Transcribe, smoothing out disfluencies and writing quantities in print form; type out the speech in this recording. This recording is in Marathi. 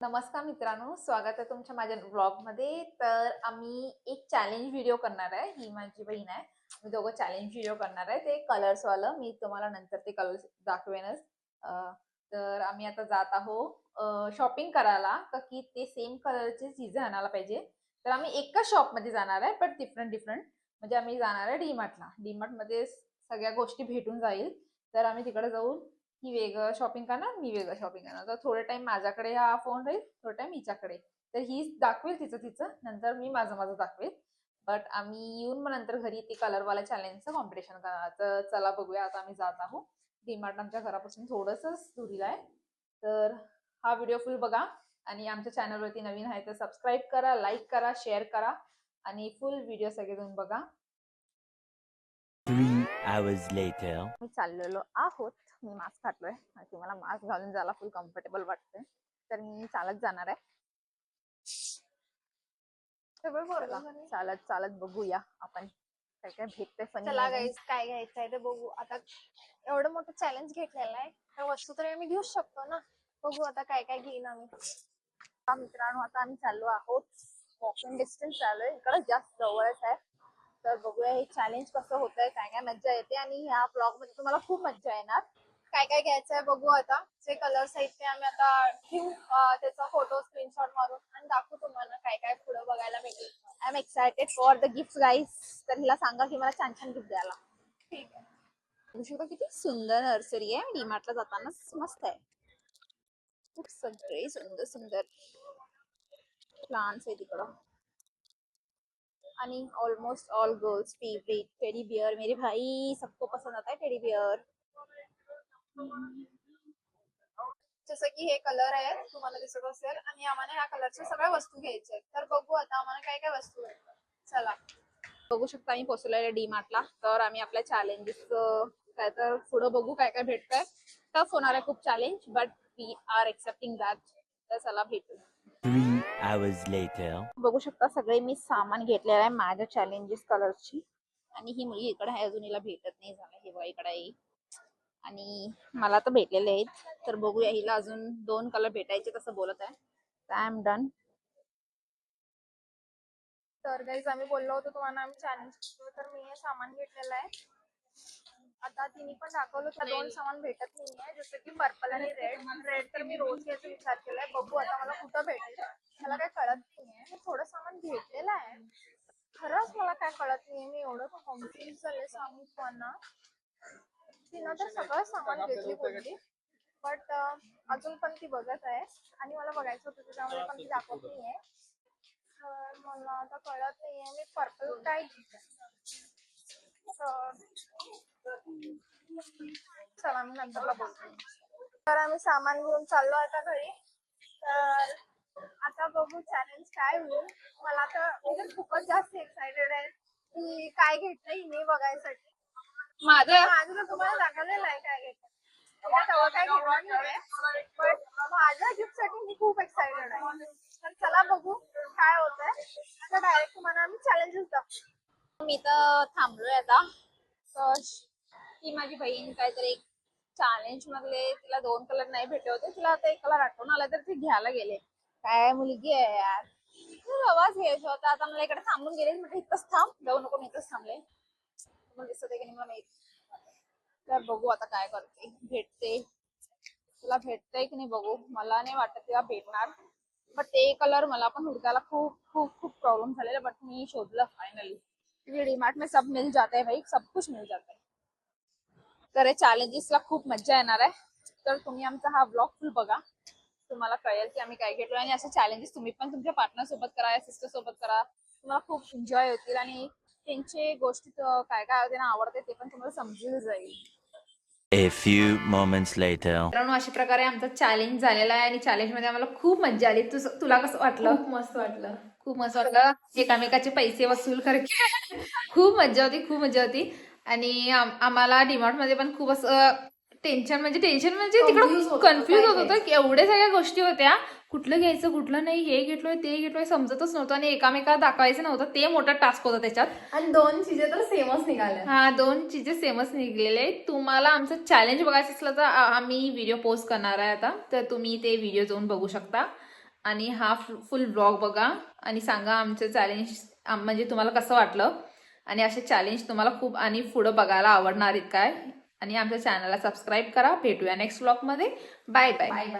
नमस्कार मित्रांनो, स्वागत आहे तुमच्या माझ्या ब्लॉगमध्ये. तर आम्ही एक चॅलेंज व्हिडिओ करणार आहे. ही माझी बहीण आहे. मी दोघं चॅलेंज व्हिडिओ करणार आहे. ते कलर्सवालं. मी तुम्हाला नंतर ते कलर्स दाखवेनच. तर आम्ही आता जात आहोत शॉपिंग करायला, का की ते सेम कलरचे चीज आणायला पाहिजे. तर आम्ही एकाच शॉपमध्ये जाणार आहे, पण डिफरंट डिफरंट. म्हणजे आम्ही जाणार आहे डीमार्टला. डीमार्टमध्ये सगळ्या गोष्टी भेटून जाईल. तर आम्ही तिकडे जाऊन ही वेगळं शॉपिंग करणार, मी वेगळं शॉपिंग करणार. तर थोडा टाइम माझ्याकडे हा फोन राहील, थोडा टाइम हिच्याकडे. तर ही दाखवेल तिचं तिचं, नंतर मी माझं माझं दाखवेल. बट आम्ही येऊन मग नंतर घरी ते कलरवाल्या चॅलेंजचं कॉम्पिटिशन करणार. तर चला बघूया. आता आम्ही जात आहोत. डीमार्ट आमच्या घरापासून थोडंसंच दुरीला आहे. तर हा व्हिडिओ फुल बघा आणि आमच्या चॅनलवरती नवीन आहे तर सबस्क्राईब करा, लाईक करा, शेअर करा आणि फुल व्हिडिओ सगळेजण बघा. 3 hours later. मी चाललेलो आहोत. मी मास्क घातलोय की मला मास्क घालून जायला फुल कम्फर्टेबल वाटतंय. तर मी चालत जाणार आहे. चालत चालत बघूया आपण काय काय भेटतंय फनी. चला गाईज, काय घ्यायचंय ते बघू. आता एवढं मोठं चॅलेंज घेतलेलं आहे तर वस्तू तर आम्ही घेऊ शकतो ना. बघू आता काय काय घेईन आम्ही. मित्रांनो, आता आम्ही चाललो आहोत. वॉकिंग डिस्टन्स चालू इकडे जास्त जवळच आहे. तर बघूया हे चॅलेंज कसं होतंय, काय काय मज्जा येते आणि ह्या ब्लॉग मध्ये तुम्हाला खूप मज्जा येणार. काय काय घ्यायचंय बघू. आता जे कलर्स आहेत ते आम्ही आता घेऊ, त्याचा फोटो स्क्रीनशॉट मारून आणि दाखवू तुम्हाला काय काय पुढे बघायला भेटेल. I am excited for the gift guys. तर हिला सांगा की मला छान छान गिफ्ट द्यायला. ठीक आहे. बघू शकता किती सुंदर नर्सरी आहे. डीमार्टला जाताना मस्त आहे. खूप सगळे सुंदर सुंदर प्लांट्स आहे तिकडं. आणि almost all girls favourite teddy bear. मेरे भाई सबको पसंद आता है टेडी बियर. जसं की हे कलर आहे तुम्हाला दिसत असेल आणि आम्हाला ह्या कलरच्या सगळ्या वस्तू घ्यायच्या आहेत. तर बघू आता आम्हाला काय काय वस्तू भेटतात. चला बघू शकता आम्ही पोहोचलेलो डी मार्टला. तर आम्ही आपल्या चॅलेंजेस काय तर पुढं बघू काय काय भेटतंय. टफ होणार आहे खूप challenge, but we are accepting that. तर चला भेटू. 3 hours later. बघू शकता सगळे मी सामान घेतलेलं आहे माझ्या चॅलेंजेस कलरची. आणि ही मुलगी इकडे आहे, अजून हिला भेटत नाही झालं. हे बघा इकडे आहे आणि मला तर भेटलेले आहेत. तर बघूया, हिला अजून 2 कलर भेटायचे तसं बोलत आहे. तर आय एम डन. तर गाईज, आम्ही बोललो होतो तुम्हाला आम्ही चॅलेंज. तर मी हे सामान घेतलेलं आहे. आता तिने पण दाखवलं तर 2 सामान भेटत नाहीये, जसं की पर्पल आणि रेड. रेड तर मी रोज घ्यायचा विचार केलाय. बघू आता मला कुठं भेटेल. मला काय कळत नाहीये. मी थोडं सामान घेतलेलं आहे, खरंच मला काय कळत नाहीये. मी एवढं कन्फ्युज झाले सांगू तुम्हाला. तिनं तर सगळं सामान घेतली बोलली, बट अजून पण ती बघत आहे आणि मला बघायचं होतं त्याच्यामध्ये पण ती दाखवत नाहीये. तर मला आता कळत नाहीये मी पर्पल काय चला मी नंतरला बोलते. तर आम्ही सामान घेऊन चाललो आता घरी. तर आता बघू चॅलेंज काय होईल. मला तर म्हणजे खूपच जास्त एक्साइटेड आहे की काय घेतलं हिने बघायसाठी. माझं तर तुम्हाला दाखवलेलं आहे काय घेतलं. तेव्हा काय घेणार नाही, बट माझ्या गिफ्ट साठी मी खूप एक्साइटेड आहे. तर चला बघू काय होतंय. आता डायरेक्ट तुम्हाला आम्ही चॅलेंजेस दाखवू. मी तर थांबलोय आता. तर ती माझी बहीण काहीतरी एक चॅलेंज मधले तिला 2 कलर नाही भेटले होते. तिला आता 1 कलर आठवून आला तर ती घ्यायला गेले. काय मुलगी आहे यार. आवाज घ्यायचा होता. आता मला इकडे थांबून गेले. म्हटलं इथंच थांब, जाऊ नको. मी इथंच थांबले. मला दिसत आहे की नाही मला माहित. तर बघू आता काय करते. भेटते तुला भेटतंय की नाही बघू. मला नाही वाटत तिला भेटणार, बट ते कलर मला पण हुडकायला खूप खूप खूप प्रॉब्लेम झालेला. बट मी शोधलं फायनली. डीमार्ट में सब मिल जाता है भाई, सब कुछ मिल जाता है. तर या चॅलेंजेसला खूप मज्जा येणार आहे. तर तुम्ही आमचा हा ब्लॉग फुल बघा, तुम्हाला कळेल की आम्ही काय घेतलो. आणि असे चॅलेंजेस तुम्ही पण तुमच्या पार्टनर सोबत करा, या सिस्टर सोबत करा. तुम्हाला खूप एन्जॉय होतील आणि त्यांचे गोष्टी काय काय त्यांना आवडते ते पण तुम्हाला समजून जाईल. A few moments later. मित्रांनो, अशा प्रकारे आमचा चॅलेंज झालेला आहे आणि चॅलेंज मध्ये आम्हाला खूप मज्जा आली. तुला कसं वाटलं? खूप मस्त वाटलं. खूप मस्त वाटलं. एकामेकाचे पैसे वसूल करके खूप मज्जा होती, खूप मज्जा होती. आणि आम्हाला डीमार्ट मध्ये पण खूप असं टेन्शन म्हणजे तिकडं कन्फ्युज होत होतं की एवढ्या सगळ्या गोष्टी होत्या. कुठलं घ्यायचं कुठलं नाही, हे घेतलोय ते घेतलोय समजतच नव्हतं. आणि एकामेकाला दाखवायचं नव्हतं, ते मोठा टास्क होता त्याच्यात. आणि 2 चीजे तर सेमच निघाल्या. हा, 2 चीजे सेमच निघलेले. तुम्हाला आमचं चॅलेंज बघायचं असलं तर आम्ही व्हिडिओ पोस्ट करणार आहे आता. तर तुम्ही ते व्हिडिओ जाऊन बघू शकता. आणि हा फुल ब्लॉग बघा आणि सांगा आमचं चॅलेंज म्हणजे तुम्हाला कसं वाटलं आणि असे चॅलेंज तुम्हाला खूप आणि पुढं बघायला आवडणार आहेत काय. आणि आमच्या चॅनलला सबस्क्राईब करा. भेटूया नेक्स्ट ब्लॉगमध्ये. Bye bye. Bye bye.